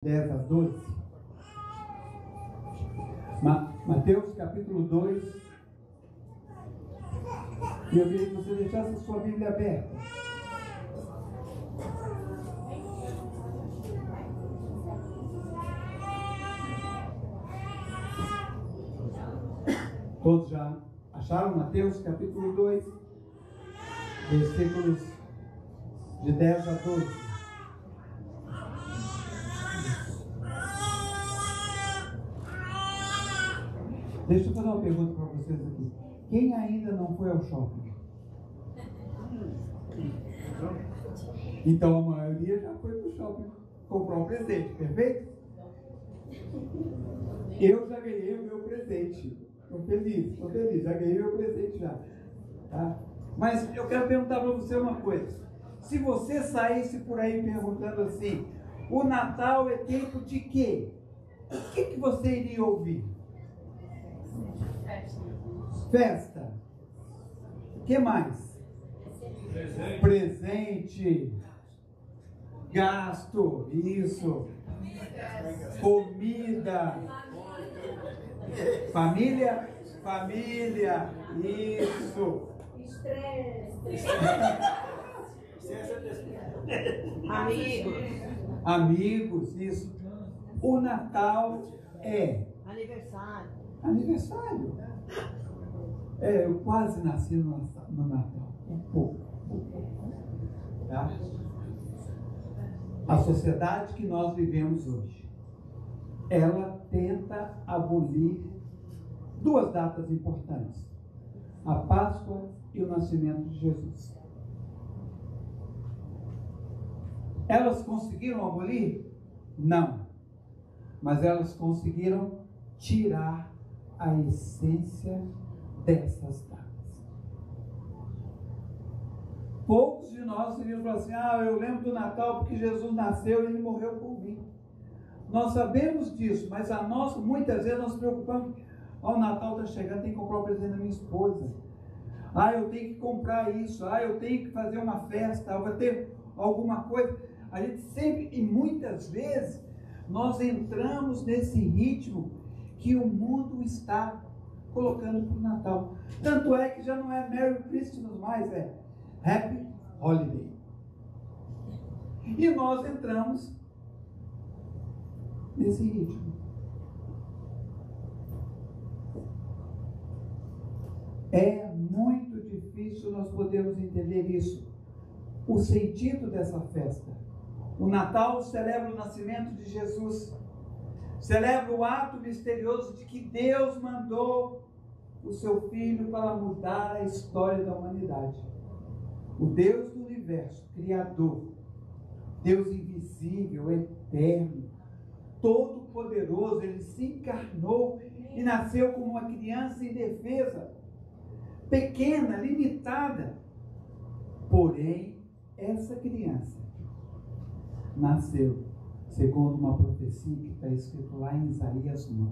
10 a 12. Mateus capítulo 2. E eu queria que você deixasse a sua Bíblia aberta. Todos já acharam Mateus capítulo 2, versículos de 10 a 12. Deixa eu fazer uma pergunta para vocês aqui. Quem ainda não foi ao shopping? Então a maioria já foi para o shopping comprar um presente, perfeito? Eu já ganhei o meu presente. Estou feliz, já ganhei o meu presente já. Tá? Mas eu quero perguntar para você uma coisa. Se você saísse por aí perguntando assim, o Natal é tempo de quê? O que você iria ouvir? Festa. O que mais? Presente. Gasto. Isso. Comida. Família. Isso. Amigos. Isso. O Natal é aniversário. Eu quase nasci no Natal. Um pouco. Tá? A sociedade que nós vivemos hoje, ela tenta abolir duas datas importantes: a Páscoa e o nascimento de Jesus. Elas conseguiram abolir? Não. Mas elas conseguiram tirar a essência dessas datas. Poucos de nós iriam falar assim: eu lembro do Natal porque Jesus nasceu e ele morreu por mim. Nós sabemos disso, mas muitas vezes nós nos preocupamos. O Natal está chegando, tem que comprar o presente da minha esposa. Eu tenho que comprar isso. Eu tenho que fazer uma festa. Vai ter alguma coisa. A gente sempre, e muitas vezes, nós entramos nesse ritmo que o mundo está colocando para o Natal. Tanto é que já não é Merry Christmas mais, é Happy Holiday. E nós entramos nesse ritmo. É muito difícil nós podermos entender isso. O sentido dessa festa. O Natal celebra o nascimento de Jesus. Celebra o ato misterioso de que Deus mandou o seu Filho para mudar a história da humanidade. O Deus do universo, Criador, Deus invisível, eterno, todo-poderoso, Ele se encarnou e nasceu como uma criança indefesa, pequena, limitada. Porém, essa criança nasceu segundo uma profecia que está escrito lá em Isaías 9.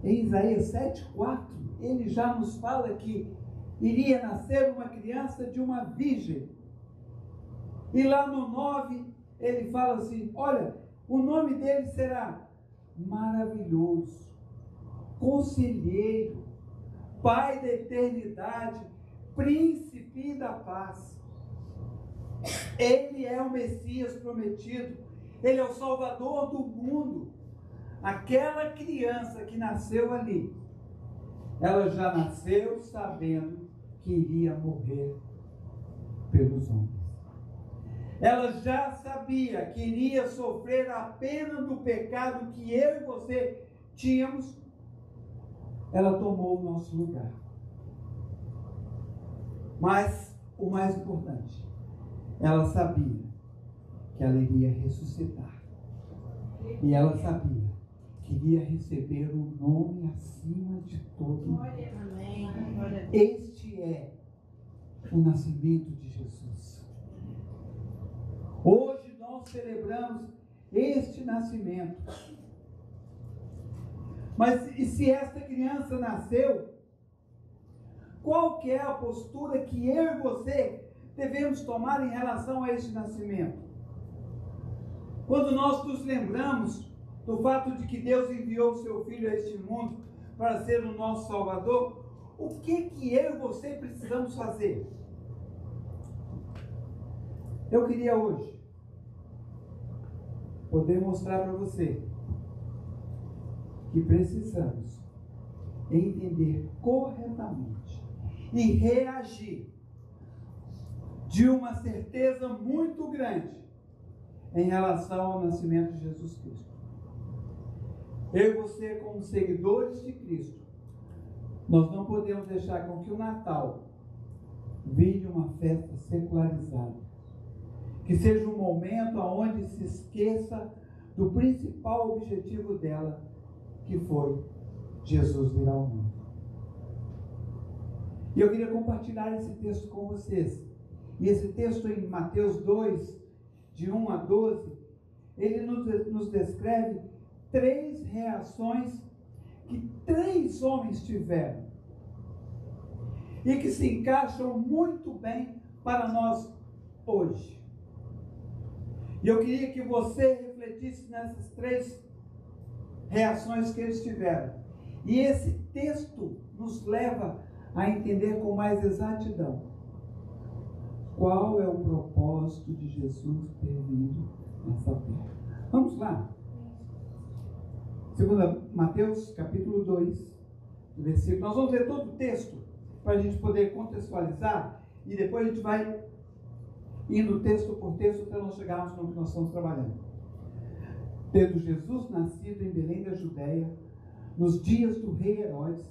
Em Isaías 7,4, ele já nos fala que iria nascer uma criança de uma virgem. E lá no 9, ele fala assim: olha, o nome dele será Maravilhoso, Conselheiro, Pai da Eternidade, Príncipe da Paz. Ele é o Messias prometido. Ele é o Salvador do mundo. Aquela criança que nasceu ali, ela já nasceu sabendo que iria morrer pelos homens. Ela já sabia que iria sofrer a pena do pecado que eu e você tínhamos. Ela tomou o nosso lugar. Mas o mais importante, ela sabia que ela iria ressuscitar. E ela sabia que iria receber um nome acima de todo nome. Este é o nascimento de Jesus. Hoje nós celebramos este nascimento. Mas e se esta criança nasceu, qual que é a postura que eu e você devemos tomar em relação a este nascimento? Quando nós nos lembramos do fato de que Deus enviou o seu Filho a este mundo para ser o nosso Salvador, o que eu e você precisamos fazer? Eu queria hoje poder mostrar para você que precisamos entender corretamente e reagir de uma certeza muito grande em relação ao nascimento de Jesus Cristo. Eu e você, como seguidores de Cristo, nós não podemos deixar com que o Natal vire uma festa secularizada, que seja um momento onde se esqueça do principal objetivo dela, que foi Jesus vir ao mundo. E eu queria compartilhar esse texto com vocês. E esse texto em Mateus 2, de 1 a 12, ele nos descreve 3 reações que 3 homens tiveram e que se encaixam muito bem para nós hoje. E eu queria que você refletisse nessas 3 reações que eles tiveram. E esse texto nos leva a entender com mais exatidão qual é o propósito de Jesus ter vindo nessa terra. Vamos lá. Segundo Mateus, capítulo 2, versículo. Nós vamos ler todo o texto para a gente poder contextualizar e depois a gente vai indo texto por texto até nós chegarmos no que nós estamos trabalhando. Tendo Jesus nascido em Belém da Judéia, nos dias do rei Herodes,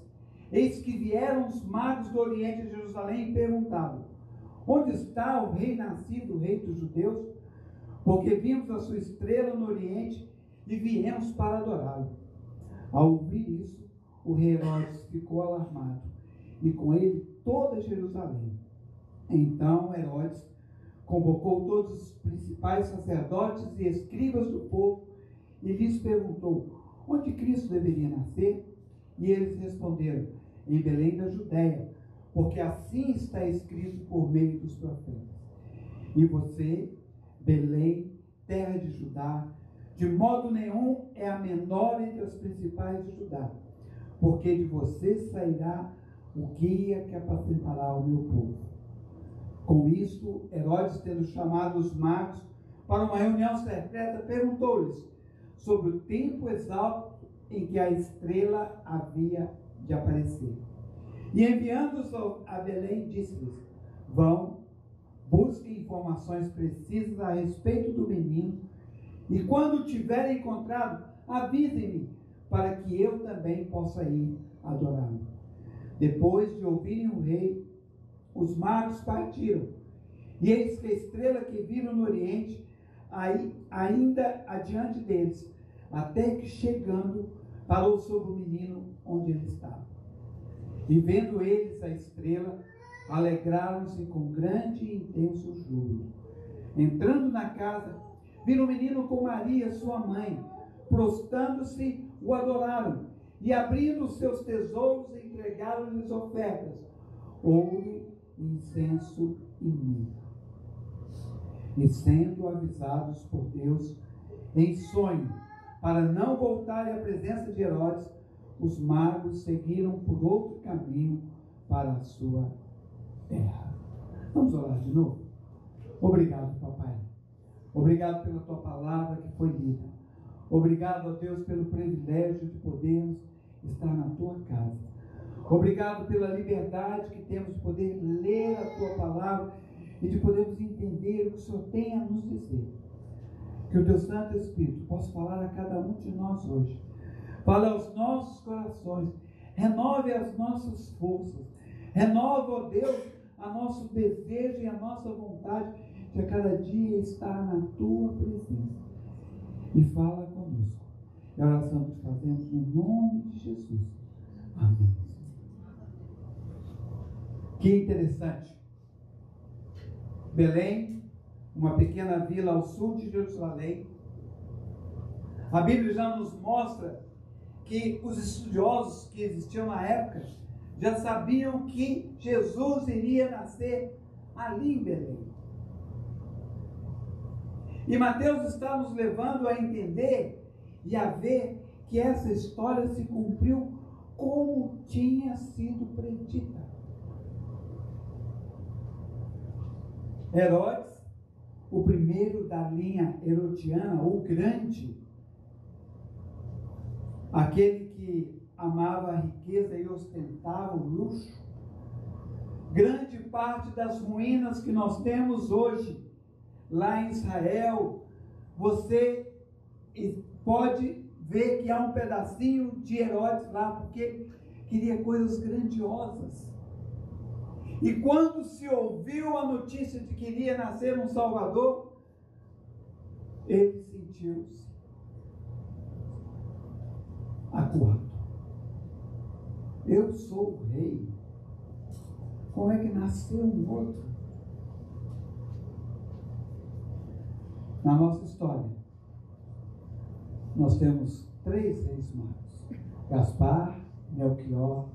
eis que vieram os magos do Oriente a Jerusalém e perguntavam: onde está o rei nascido, o rei dos judeus? Porque vimos a sua estrela no Oriente e viemos para adorá-lo. Ao ouvir isso, o rei Herodes ficou alarmado, e com ele toda Jerusalém. Então Herodes convocou todos os principais sacerdotes e escribas do povo e lhes perguntou: onde Cristo deveria nascer? E eles responderam: em Belém da Judéia, porque assim está escrito por meio dos profetas. E você, Belém, terra de Judá, de modo nenhum é a menor entre as principais de Judá, porque de você sairá o guia que apacentará o meu povo. Com isto, Herodes, tendo chamado os magos para uma reunião secreta, perguntou-lhes sobre o tempo exato em que a estrela havia de aparecer. E enviando-os a Belém, disse-lhes: vão, busquem informações precisas a respeito do menino, e quando o tiverem encontrado, avisem-me, para que eu também possa ir adorá-lo. Depois de ouvirem o rei, os magos partiram, e eis que a estrela que viram no Oriente, ainda adiante deles, até que chegando, parou sobre o menino onde ele estava. E vendo eles a estrela, alegraram-se com grande e intenso júbilo. Entrando na casa, viram o menino com Maria, sua mãe. Prostrando-se, o adoraram. E abrindo os seus tesouros, entregaram-lhes ofertas: ouro, incenso e mirra. E sendo avisados por Deus em sonho, para não voltarem à presença de Herodes, os magos seguiram por outro caminho para a sua terra. Vamos orar de novo? Obrigado, papai. Obrigado pela tua palavra que foi lida. Obrigado, ó Deus, pelo privilégio de podermos estar na tua casa. Obrigado pela liberdade que temos de poder ler a tua palavra e de podermos entender o que o Senhor tem a nos dizer. Que o teu Santo Espírito possa falar a cada um de nós hoje. Fale aos nossos corações. Renove as nossas forças. Renova, ó Deus, a nosso desejo e a nossa vontade de a cada dia estar na tua presença. E fala conosco. É a oração que fazemos no nome de Jesus. Amém. Que interessante. Belém, uma pequena vila ao sul de Jerusalém. A Bíblia já nos mostra que os estudiosos que existiam na época já sabiam que Jesus iria nascer ali em Belém. E Mateus está nos levando a entender e a ver que essa história se cumpriu como tinha sido predita. Herodes, o primeiro da linha herodiana, o grande, aquele que amava a riqueza e ostentava o luxo, grande parte das ruínas que nós temos hoje, lá em Israel, você pode ver que há um pedacinho de Herodes lá, porque ele queria coisas grandiosas. E quando se ouviu a notícia de que iria nascer um Salvador, ele sentiu-se acuado. Eu sou o rei. Como é que nasceu um outro? Na nossa história, nós temos 3 reis magos: Gaspar, Melquior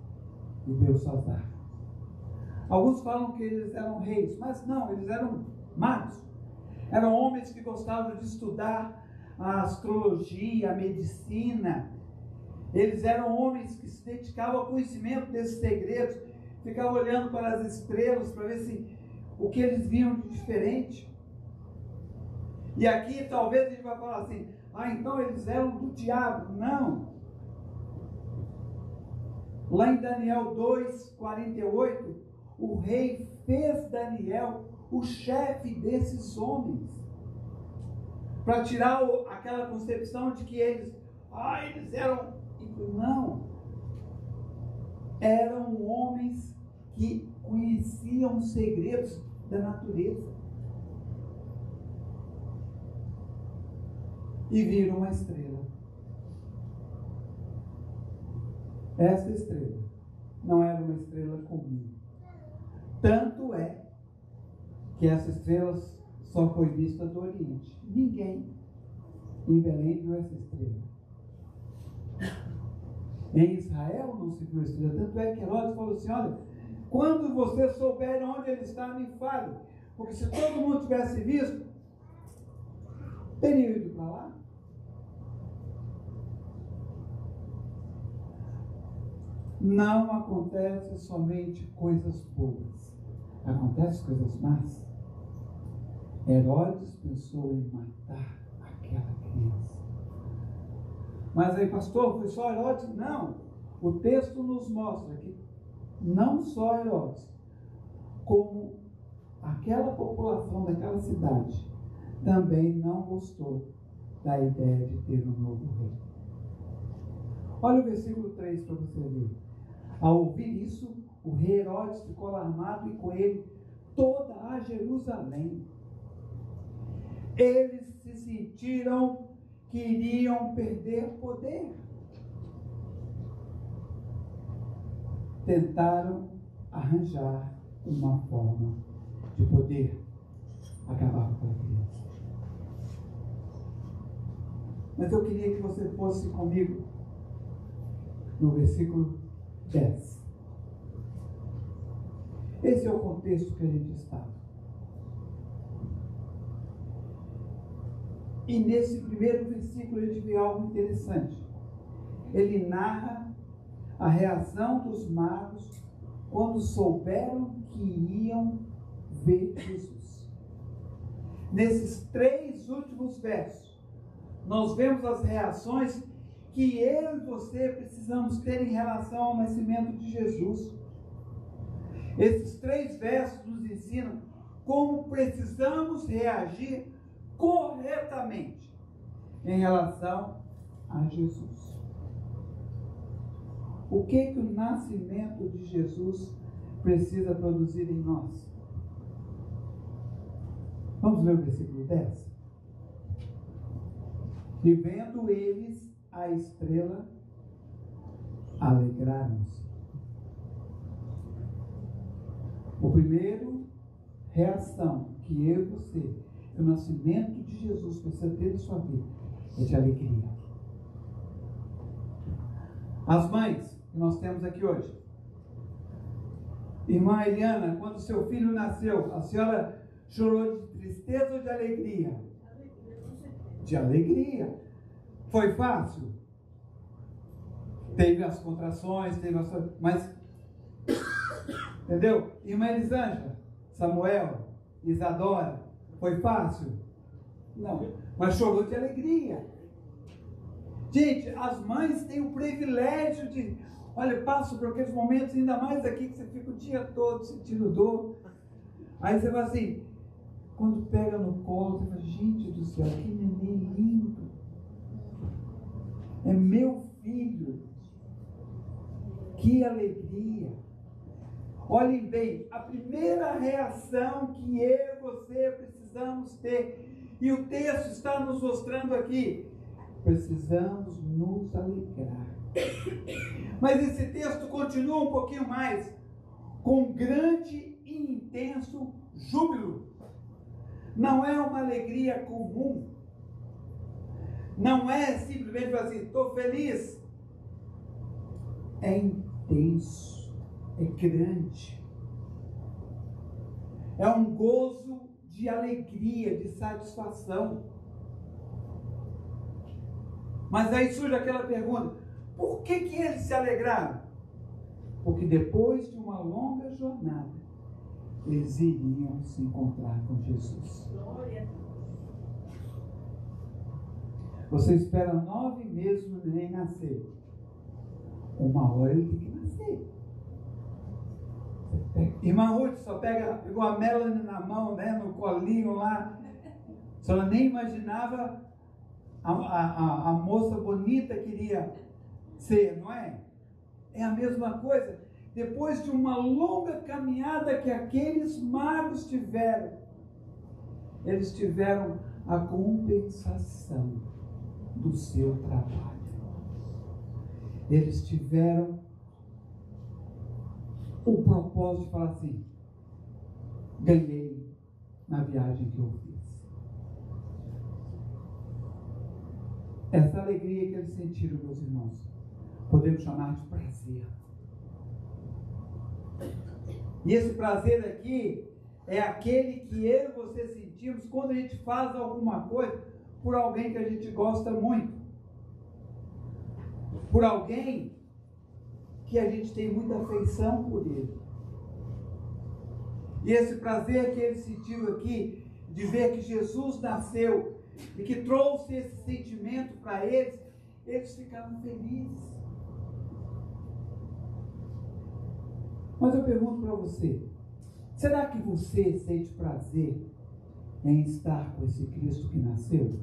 e Belsazar. Alguns falam que eles eram reis, mas não, eles eram magos. Eram homens que gostavam de estudar a astrologia, a medicina. Eles eram homens que se dedicavam ao conhecimento desses segredos, ficavam olhando para as estrelas para ver se o que eles viam de diferente. E aqui talvez a gente vai falar assim: então eles eram do diabo. Não. Lá em Daniel 2:48, o rei fez Daniel o chefe desses homens, para tirar aquela concepção de que eles eram... Não. Eram homens que conheciam os segredos da natureza. E viram uma estrela. Essa estrela não era uma estrela comum. Tanto é que essa estrela só foi vista do Oriente. Ninguém em Belém viu essa estrela. Em Israel não se viu a estrela. Tanto é que Herodes falou assim: olha, quando você souber onde ele está, me fale. Porque se todo mundo tivesse visto, teria ido para lá. Não acontece somente coisas boas, acontecem coisas más. Herodes pensou em matar aquela criança. Mas aí, pastor, foi só Herodes? Não. O texto nos mostra que não só Herodes, como aquela população daquela cidade também não gostou da ideia de ter um novo rei. Olha o versículo 3 para você ver. Ao ouvir isso, o rei Herodes ficou alarmado e com ele toda a Jerusalém. Eles se sentiram que iriam perder poder. Tentaram arranjar uma forma de poder acabar com a criança. Mas eu queria que você fosse comigo no versículo 10. Esse é o contexto que a gente está. E nesse primeiro versículo a gente vê algo interessante. Ele narra a reação dos magos quando souberam que iam ver Jesus. Nesses 3 últimos versos, nós vemos as reações que eu e você precisamos ter em relação ao nascimento de Jesus. Esses 3 versos nos ensinam como precisamos reagir corretamente em relação a Jesus. O que o nascimento de Jesus precisa produzir em nós? Vamos ler o versículo 10. E vendo eles a estrela, alegraram-se. O primeiro reação que eu e você, o nascimento de Jesus precisa ter em sua vida, é de alegria. As mães que nós temos aqui hoje. Irmã Eliana, quando seu filho nasceu, a senhora chorou de tristeza ou de alegria? de alegria. Foi fácil? Teve as contrações, mas, entendeu? Irmã Elisângela, Samuel, Isadora, foi fácil? Não, mas chorou de alegria. Gente, as mães têm o privilégio de, olha, passo por aqueles momentos, ainda mais aqui, que você fica o dia todo sentindo dor. Aí você vai assim, quando pega no colo, você fala, gente do céu, que neném lindo. É meu filho. Que alegria. Olhem bem, a primeira reação que eu e você precisamos ter, e o texto está nos mostrando aqui, precisamos nos alegrar. Mas esse texto continua um pouquinho mais, com grande e intenso júbilo. Não é uma alegria comum. Não é simplesmente assim, estou feliz. É intenso, é grande. É um gozo de alegria, de satisfação. Mas aí surge aquela pergunta, por que eles se alegraram? Porque depois de uma longa jornada, eles iriam se encontrar com Jesus. Você espera 9 meses para o neném nascer. Uma hora ele tem que nascer. Irmã Ruth só pegou a Melanie na mão, né, no colinho lá. A senhora nem imaginava a moça bonita queria ser, não é? É a mesma coisa. Depois de uma longa caminhada que aqueles magos tiveram, eles tiveram a compensação do seu trabalho. Eles tiveram o propósito de falar assim, ganhei na viagem que eu fiz. Essa alegria que eles sentiram, meus irmãos, podemos chamar de prazer. E esse prazer aqui é aquele que eu e você sentimos quando a gente faz alguma coisa por alguém que a gente gosta muito. Por alguém que a gente tem muita afeição por ele. E esse prazer que ele sentiu aqui, de ver que Jesus nasceu e que trouxe esse sentimento para eles, eles ficaram felizes. Mas eu pergunto para você, será que você sente prazer em estar com esse Cristo que nasceu?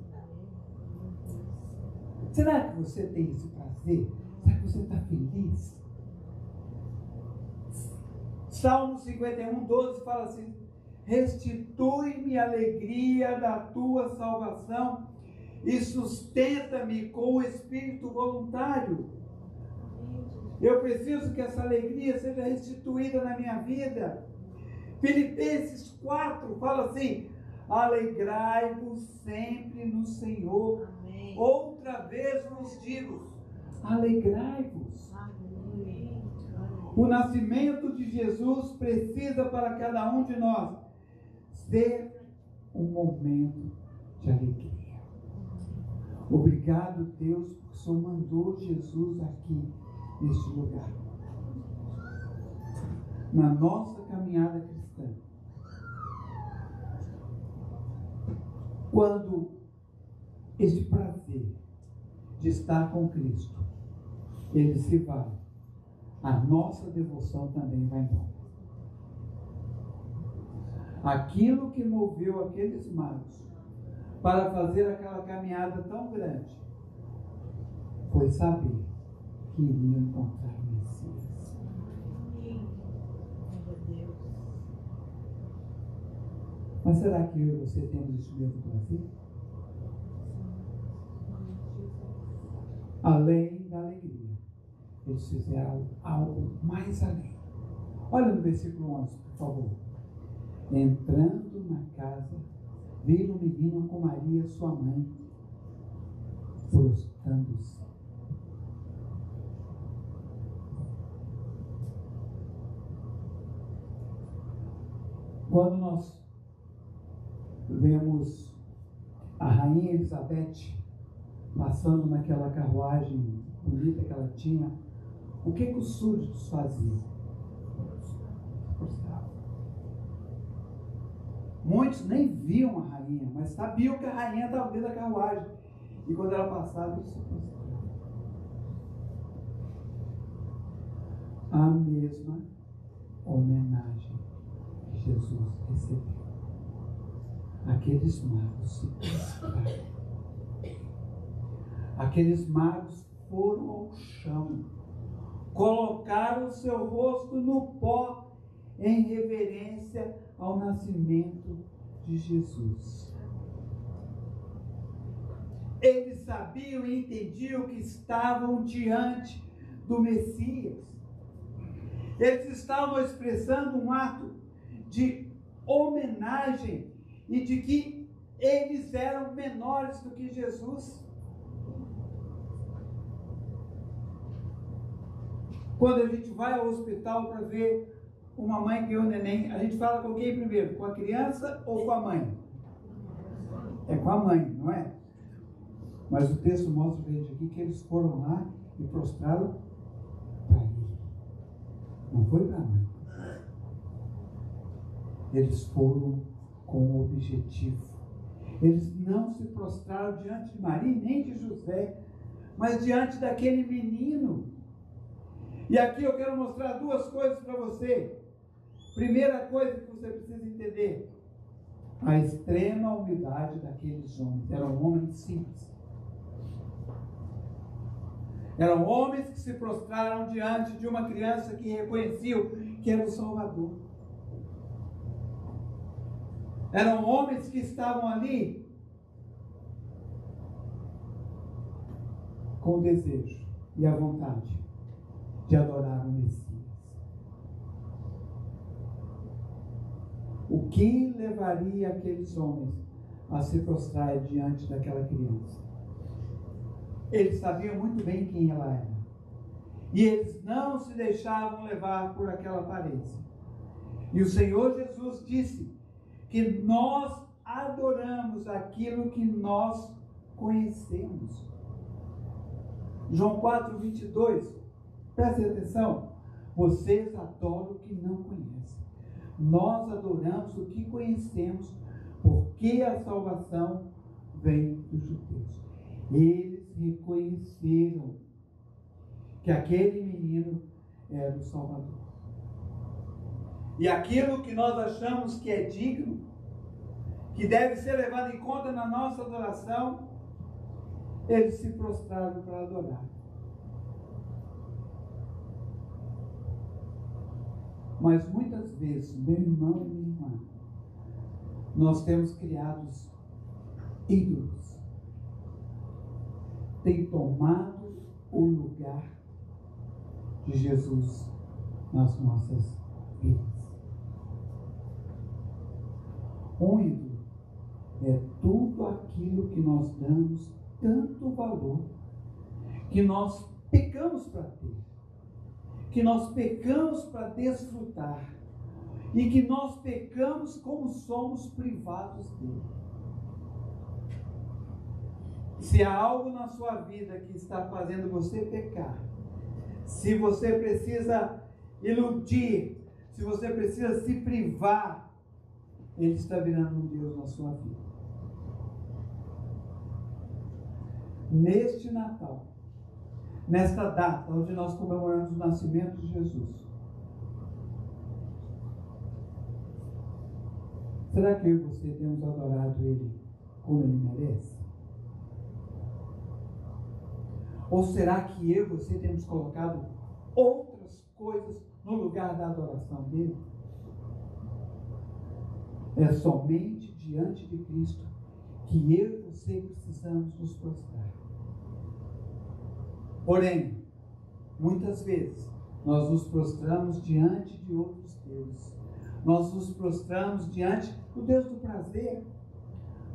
Será que você tem esse prazer? Será que você está feliz? Salmo 51, 12 fala assim, restitui-me a alegria da tua salvação e sustenta-me com o espírito voluntário. Eu preciso que essa alegria seja restituída na minha vida. Filipenses 4 fala assim, alegrai-vos sempre no Senhor. Amém. Outra vez vos digo, alegrai-vos. O nascimento de Jesus precisa para cada um de nós ser um momento de alegria. Obrigado, Deus, porque o Senhor mandou Jesus aqui neste lugar. Na nossa caminhada cristã, quando este prazer de estar com Cristo, ele se vai, a nossa devoção também vai embora. Aquilo que moveu aqueles magos para fazer aquela caminhada tão grande foi saber que iriam encontrar o Messias. Mas será que eu e você temos esse mesmo prazer? Além da alegria, eles fizeram algo mais além. Olha no versículo 11, por favor. Entrando na casa, viram o menino com Maria, sua mãe, prostrando-se. Quando nós vemos a rainha Rainha Elizabeth, passando naquela carruagem bonita que ela tinha, o que os súditos faziam? Muitos nem viam a rainha, mas sabiam que a rainha estava dentro da carruagem. E quando ela passava, eles se prostravam. A mesma homenagem que Jesus recebeu. Aqueles magos se prostraram. Aqueles magos foram ao chão, colocaram o seu rosto no pó em reverência ao nascimento de Jesus. Eles sabiam e entendiam que estavam diante do Messias. Eles estavam expressando um ato de homenagem e de que eles eram menores do que Jesus. Quando a gente vai ao hospital para ver uma mãe que ganhou um neném, a gente fala com quem primeiro? Com a criança ou com a mãe? É com a mãe, não é? Mas o texto mostra para a gente aqui que eles foram lá e prostraram para ele. Não foi para a mãe. Eles foram com o objetivo. Eles não se prostraram diante de Maria nem de José, mas diante daquele menino. E aqui eu quero mostrar duas coisas para você. Primeira coisa que você precisa entender: a extrema humildade daqueles homens. Eram homens simples. Eram homens que se prostraram diante de uma criança que reconheciam que era o Salvador. Eram homens que estavam ali com o desejo e a vontade de adorar o Messias. O que levaria aqueles homens a se prostrar diante daquela criança? Eles sabiam muito bem quem ela era. E eles não se deixavam levar por aquela aparência. E o Senhor Jesus disse que nós adoramos aquilo que nós conhecemos. João 4:22. Prestem atenção. Vocês adoram o que não conhecem. Nós adoramos o que conhecemos, porque a salvação vem dos judeus. Eles reconheceram que aquele menino era o Salvador. E aquilo que nós achamos que é digno, que deve ser levado em conta na nossa adoração, eles se prostraram para adorar. Mas muitas vezes, meu irmão e minha irmã, nós temos criado ídolos. Tem tomado o lugar de Jesus nas nossas vidas. Um ídolo é tudo aquilo que nós damos tanto valor, que nós pecamos para ter, que nós pecamos para desfrutar, e que nós pecamos como somos privados dele. Se há algo na sua vida que está fazendo você pecar, se você precisa iludir, se você precisa se privar, ele está virando um Deus na sua vida. Neste Natal, nesta data onde nós comemoramos o nascimento de Jesus, será que eu e você temos adorado Ele como Ele merece? Ou será que eu e você temos colocado outras coisas no lugar da adoração dele? É somente diante de Cristo que eu e você precisamos nos prostrar. Porém, muitas vezes, nós nos prostramos diante de outros deuses. Nós nos prostramos diante do Deus do prazer,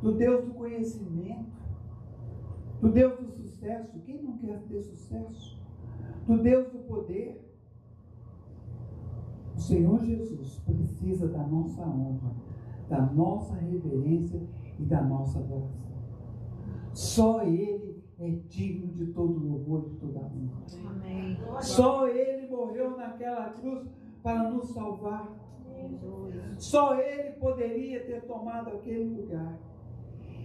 do Deus do conhecimento, do Deus do sucesso. Quem não quer ter sucesso? Do Deus do poder. O Senhor Jesus precisa da nossa honra, da nossa reverência e da nossa adoração. Só Ele é digno de todo louvor e de toda honra. Amém. Só Ele morreu naquela cruz para nos salvar. Só Ele poderia ter tomado aquele lugar.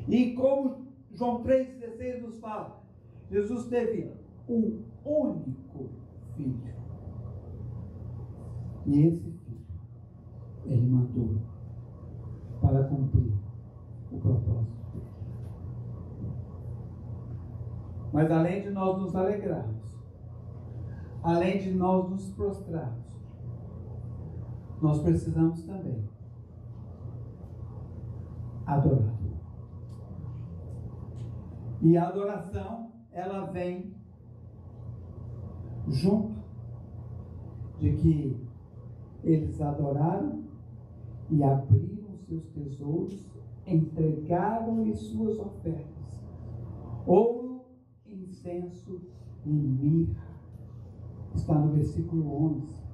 E como João 3,16 nos fala, Jesus teve um único filho. E esse filho, Ele mandou para cumprir o propósito dele. Mas além de nós nos alegrarmos, além de nós nos prostrarmos, nós precisamos também adorar. E a adoração, ela vem junto de que eles adoraram e abriram seus tesouros, entregaram-lhe suas ofertas, ouro, incenso e mirra. Está no versículo 11.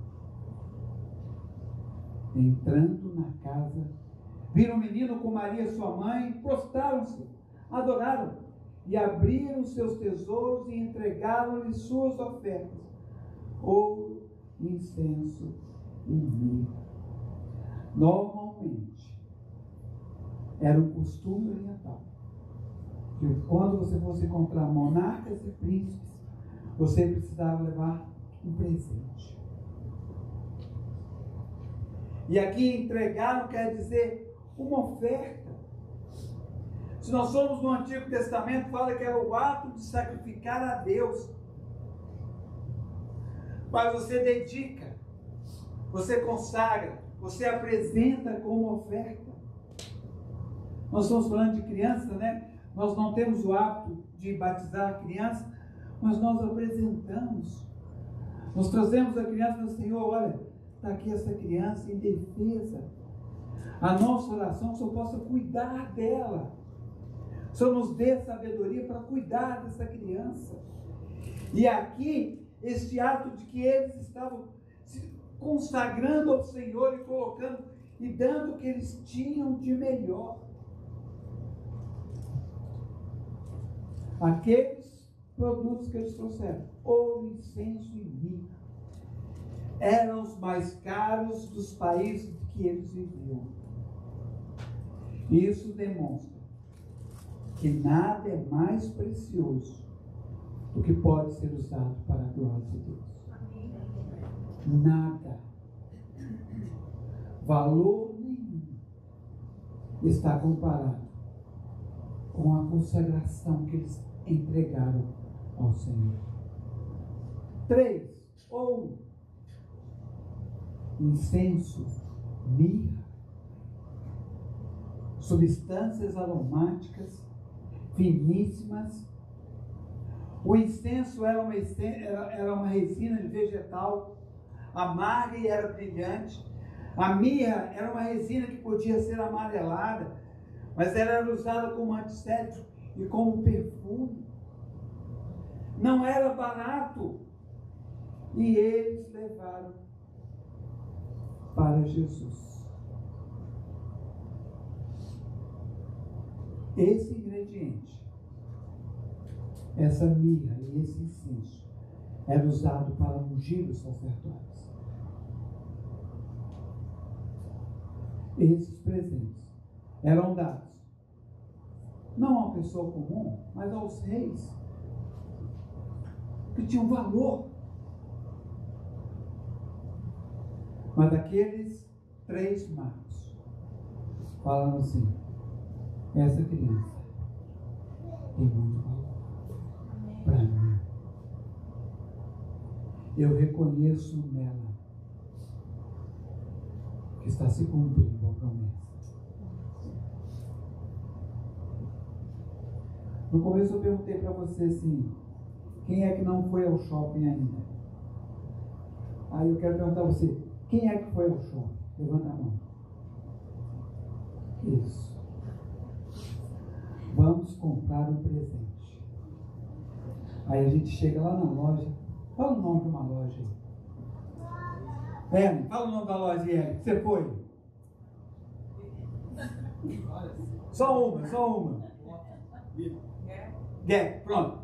Entrando na casa, viram o menino com Maria sua mãe, prostraram-se, adoraram e abriram seus tesouros e entregaram-lhe suas ofertas, ouro, incenso e mirra. Normalmente era o costume oriental que quando você fosse encontrar monarcas e príncipes, você precisava levar um presente. E aqui entregaram quer dizer uma oferta. Se nós somos no Antigo Testamento, fala que era o ato de sacrificar a Deus. Mas você dedica, você consagra, você apresenta como oferta. Nós estamos falando de criança, né? Nós não temos o hábito de batizar a criança, mas nós apresentamos. Nós trazemos a criança e falamos, Senhor, olha, está aqui essa criança em defesa. A nossa oração, que o Senhor possa cuidar dela. O Senhor nos dê sabedoria para cuidar dessa criança. E aqui, este ato de que eles estavam se consagrando ao Senhor e colocando e dando o que eles tinham de melhor. Aqueles produtos que eles trouxeram, ouro, incenso e mirra, eram os mais caros dos países que eles viviam. Isso demonstra que nada é mais precioso do que pode ser usado para a glória de Deus. Nada, valor nenhum está comparado com a consagração que eles entregaram ao Senhor. 3. Ouro, incenso, mirra, substâncias aromáticas finíssimas. O incenso era uma resina vegetal, amarga e era brilhante. A mirra era uma resina que podia ser amarelada, mas ela era usada como antisséptico e como perfume. Não era barato. E eles levaram para Jesus. Esse ingrediente, essa mirra e esse incenso, era usado para ungir os sacerdotes. Esses presentes eram dados não a uma pessoa comum, mas aos reis, que tinham valor. Mas aqueles 3 magos falam assim: essa criança tem muito valor para mim. Eu reconheço nela que está se cumprindo a promessa. No começo eu perguntei para você assim: quem é que não foi ao shopping ainda? Aí eu quero perguntar a você: quem é que foi ao shopping? Levanta a mão. Isso. Vamos comprar um presente. Aí a gente chega lá na loja. Fala o nome de uma loja aí. Ellen, fala o nome da loja, Ellen. Você foi? Só uma. Gap, pronto.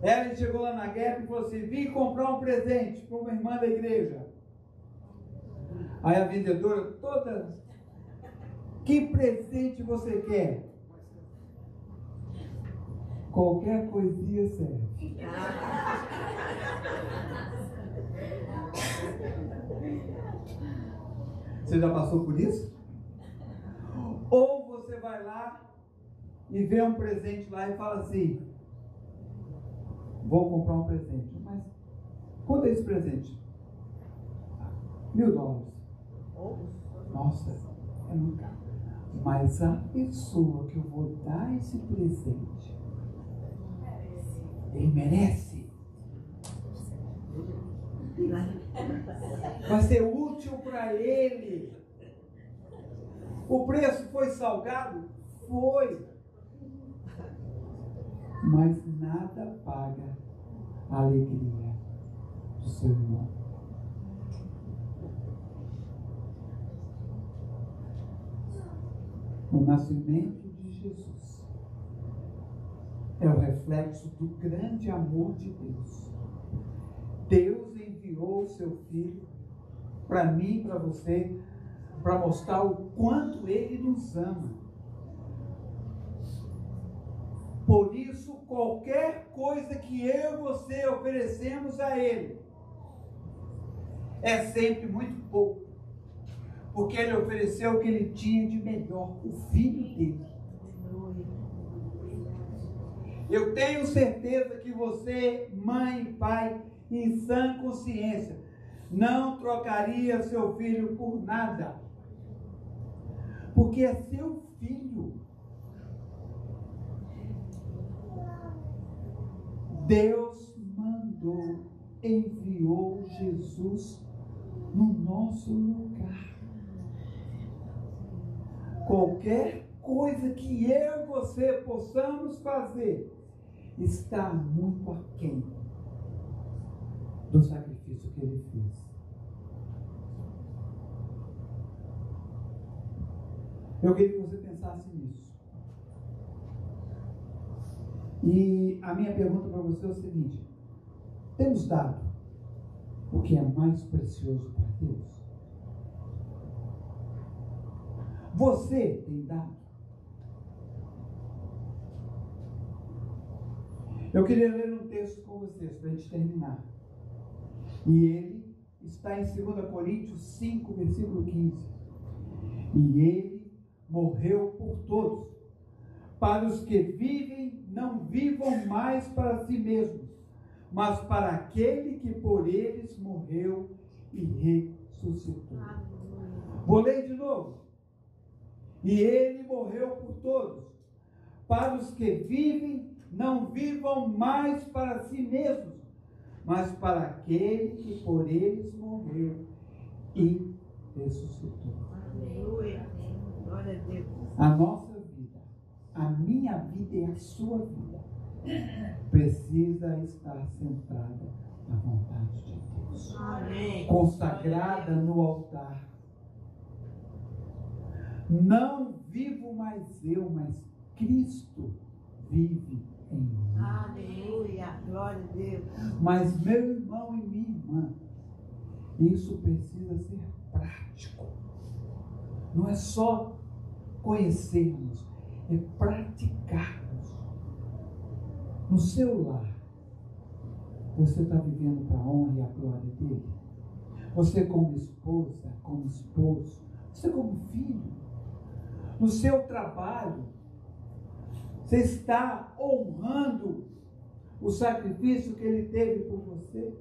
Ela chegou lá na Gap e falou assim: vim comprar um presente para uma irmã da igreja. Aí a vendedora toda: que presente você quer? Qualquer coisinha serve. Você já passou por isso? Ou você vai lá e vê um presente lá e fala assim: vou comprar um presente. Mas quanto é esse presente? $1.000. Nossa, é muito caro. Mas a pessoa que eu vou dar esse presente, ele merece. Vai ser útil para ele. O preço foi salgado? Foi. Mas nada paga a alegria do seu irmão. O nascimento de Jesus é o reflexo do grande amor de Deus. Deus enviou o seu Filho para mim e para você, para mostrar o quanto Ele nos ama. Por isso, qualquer coisa que eu e você oferecemos a Ele é sempre muito pouco, porque Ele ofereceu o que Ele tinha de melhor, o Filho dele. Eu tenho certeza que você, mãe e pai, em sã consciência, não trocaria seu filho por nada, porque é seu filho. Deus mandou, enviou Jesus no nosso lugar. Qualquer coisa que eu e você possamos fazer está muito aquém do sacrifício que Ele fez. Eu queria que você pensasse nisso. E a minha pergunta para você é o seguinte: temos dado o que é mais precioso para Deus? Você tem dado? Eu queria ler um texto com vocês para a gente terminar. E ele está em 2 Coríntios 5, versículo 15. E ele morreu por todos, para os que vivem, não vivam mais para si mesmos, mas para aquele que por eles morreu e ressuscitou. Vou ler de novo. E ele morreu por todos, para os que vivem, não vivam mais para si mesmos, mas para aquele que por eles morreu e ressuscitou. Aleluia. Glória a Deus. A nossa vida, a minha vida e a sua vida, precisa estar centrada na vontade de Deus. Amém. Consagrada no altar. Não vivo mais eu, mas Cristo vive em mim. Aleluia. Glória a Deus. Mas meu irmão e minha irmã, isso precisa ser prático. Não é só conhecermos, é praticarmos. No seu lar, você está vivendo para a honra e a glória dele? Você como esposa, como esposo, você como filho, no seu trabalho, você está honrando o sacrifício que ele teve por você?